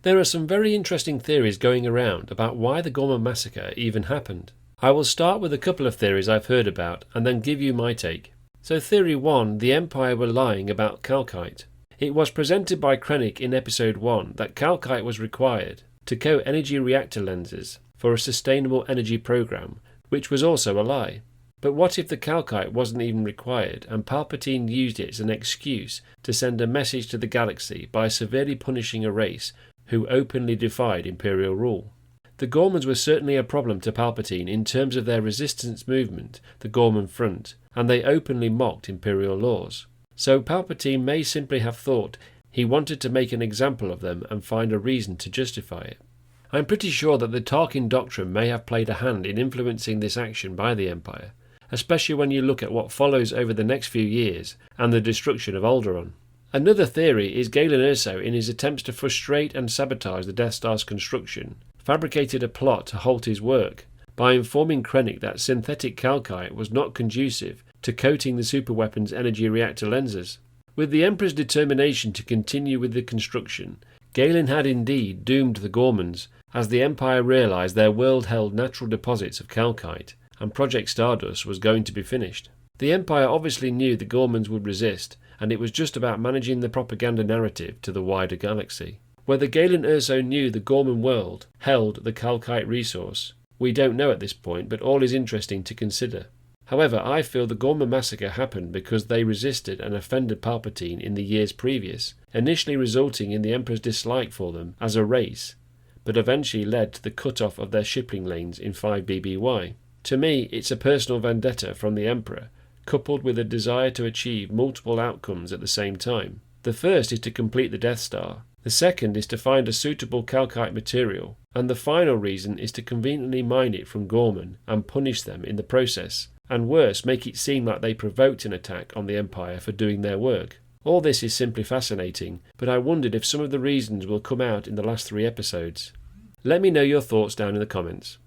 There are some very interesting theories going around about why the Ghorman Massacre even happened. I will start with a couple of theories I've heard about and then give you my take. So theory 1, the Empire were lying about Kalkite. It was presented by Krennic in episode 1 that Kalkite was required to coat energy reactor lenses for a sustainable energy program, which was also a lie. But what if the Kalkite wasn't even required and Palpatine used it as an excuse to send a message to the galaxy by severely punishing a race who openly defied Imperial rule? The Ghormans were certainly a problem to Palpatine in terms of their resistance movement, the Ghorman Front, and they openly mocked Imperial laws. So Palpatine may simply have thought he wanted to make an example of them and find a reason to justify it. I'm pretty sure that the Tarkin Doctrine may have played a hand in influencing this action by the Empire, especially when you look at what follows over the next few years and the destruction of Alderaan. Another theory is Galen Erso, in his attempts to frustrate and sabotage the Death Star's construction, fabricated a plot to halt his work by informing Krennic that synthetic Kalkite was not conducive to coating the superweapon's energy reactor lenses. With the Emperor's determination to continue with the construction, Galen had indeed doomed the Ghormans, as the Empire realised their world held natural deposits of Kalkite, and Project Stardust was going to be finished. The Empire obviously knew the Ghormans would resist, and it was just about managing the propaganda narrative to the wider galaxy. Whether Galen Erso knew the Ghorman world held the Kalkite resource, we don't know at this point, but all is interesting to consider. However, I feel the Ghorman Massacre happened because they resisted and offended Palpatine in the years previous, initially resulting in the Emperor's dislike for them as a race, but eventually led to the cut-off of their shipping lanes in 5BBY. To me, it's a personal vendetta from the Emperor, coupled with a desire to achieve multiple outcomes at the same time. The first is to complete the Death Star, the second is to find a suitable Kalkite material, and the final reason is to conveniently mine it from Ghorman and punish them in the process, and worse, make it seem like they provoked an attack on the Empire for doing their work. All this is simply fascinating, but I wondered if some of the reasons will come out in the last 3 episodes. Let me know your thoughts down in the comments.